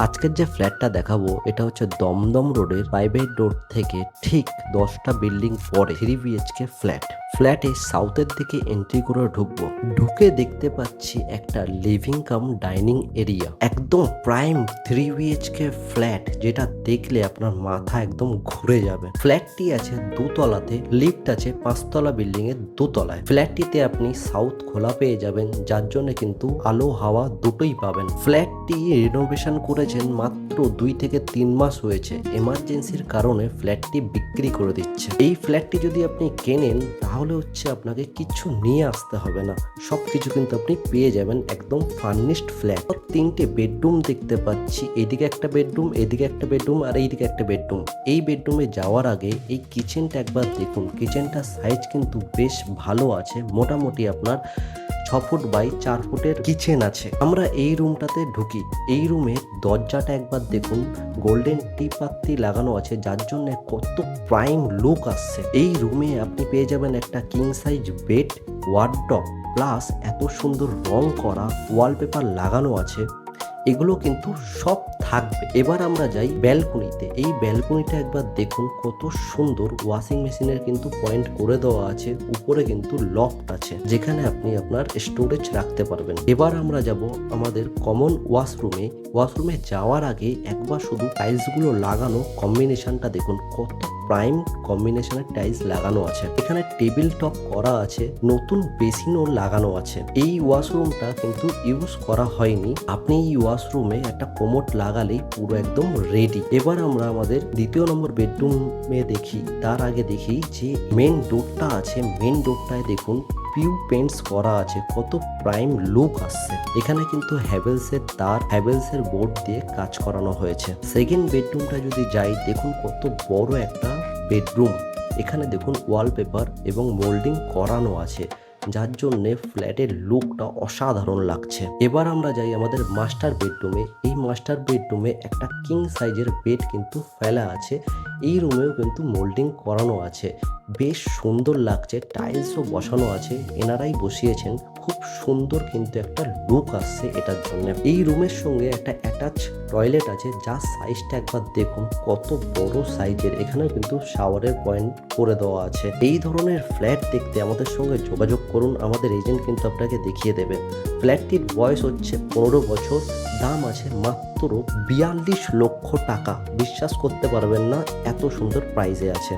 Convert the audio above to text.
আজকের যে ফ্ল্যাটটা দেখাবো এটা হচ্ছে দমদম রোডের প্রাইভেট রোড থেকে ঠিক 10টা বিল্ডিং পরে 3 BHK ফ্ল্যাটে সাউথের দিকে এন্ট্রি করে ঢুকবো। ঢুকে দেখতে পাচ্ছি একটা লিভিং কাম ডাইনিং এরিয়া, একদম প্রাইম 3 BHK ফ্ল্যাট, যেটা দেখলে আপনার মাথা একদম ঘুরে যাবে। ফ্ল্যাটটি আছে দুতলাতে, লিফট আছে 5তলা বিল্ডিং এর দোতলায়। ফ্ল্যাটটিতে আপনি সাউথ খোলা পেয়ে যাবেন, যার জন্য কিন্তু আলো হাওয়া দুটোই পাবেন। ফ্ল্যাটটি রিনোভেশন করেছেন মাত্র 2 থেকে 3 মাস হয়েছে। এমার্জেন্সির কারণে ফ্ল্যাটটি বিক্রি করে দিচ্ছে। এই ফ্ল্যাটটি যদি আপনি কেনেন তাহলে হচ্ছে আপনাকে কিছু নিয়ে আসতে হবে না, সবকিছু কিন্তু আপনি পেয়ে যাবেন। একদম ফার্নিশড ফ্ল্যাট। 3টে বেডরুম দেখতে পাচ্ছি, এদিকে একটা বেডরুম, এদিকে একটা বেডরুম আর এইদিকে একটা বেডরুম। এই বেডরুমে যাওয়ার আগে এই কিচেনটা একবার দেখুন। কিচেনটার সাইজ কিন্তু বেশ ভালো আছে, মোটামুটি আপনার 6 ফুট বাই 4 ফুটের কিচেন আছে। আমরা এই রুমটাতে ঢুকি। এই রুমের দরজাটা একবার দেখুন, গোল্ডেন টিপাত্তি লাগানো আছে, যার জন্য কত প্রাইম লুক আসছে। এই রুমে আপনি পেয়ে যাবেন একটা king size bed, wardrobe, plus এত সুন্দর রং করা ওয়ালপেপার লাগানো আছে। এগুলো কিন্তু সব থাকবে। এবার আমরা যাই ব্যালকনিতে। এই ব্যালকনিটা একবার দেখুন, কত সুন্দর। ওয়াশিং মেশিনের কিন্তু পয়েন্ট করে দেওয়া আছে। উপরে কিন্তু লফট আছে, যেখানে আপনি আপনার স্টোরেজ রাখতে পারবেন। এবার আমরা যাব আমাদের কমন ওয়াশরুমে যাওয়ার আগে একবার শুধু টাইলসগুলো লাগানো কম্বিনেশনটা দেখুন, কত প্রাইম কম্বিনেশনের টাইলস লাগানো আছে। এখানে টেবিল টপ করা আছে, নতুন বেসিনও লাগানো আছে। এই ওয়াশরুমটা কিন্তু ইউজ করা হয়নি। আপনি এই ওয়াশরুমে একটা কোমোড লাগালেই পুরো একদম রেডি। এবার আমরা আমাদের 2য় নম্বর বেডরুমে দেখি। তার আগে দেখি যে মেন ডোরটা আছে, মেন ডোরটায় দেখুন পিউ পেন্টস করা আছে, কত প্রাইম লুক আসছে। এখানে কিন্তু হ্যাভেলসের তার, হ্যাভেলসের বোর্ড দিয়ে কাজ করানো হয়েছে। সেকেন্ড বেডরুমটা যদি যাই, দেখুন কত বড় একটা বেডরুম। এখানে দেখুন ওয়ালপেপার এবং মোল্ডিং করানো আছে, যার জন্যে ফ্ল্যাটের লুকটা অসাধারণ লাগছে। এবার আমরা যাই আমাদের মাস্টার বেডরুমে। এই মাস্টার বেডরুমে একটা কিং সাইজের বেড কিন্তু ফেলা আছে। এই রুমেও কিন্তু মোল্ডিং করানো আছে, বেশ সুন্দর লাগছে। টাইলসও বসানো আছে, এনারাই বসিয়েছেন। খুব সুন্দর কিন্তু একটা লুক আসছে এটার জন্য। এই রুমের সঙ্গে একটা অ্যাটাচ টয়লেট আছে, যার সাইজটা একবার দেখুন, কত বড় সাইজের। এখানেও কিন্তু শাওয়ারের পয়েন্ট করে দেওয়া আছে। এই ধরনের ফ্ল্যাট দেখতে আমাদের সঙ্গে যোগাযোগ করুন, আমাদের এজেন্ট কিন্তু আপনাকে দেখিয়ে দেবে। ফ্ল্যাটটির বয়স হচ্ছে 15 বছর, দাম আছে মাত্র 42 লক্ষ টাকা। বিশ্বাস করতে পারবেন না, এত সুন্দর প্রাইসে আছে।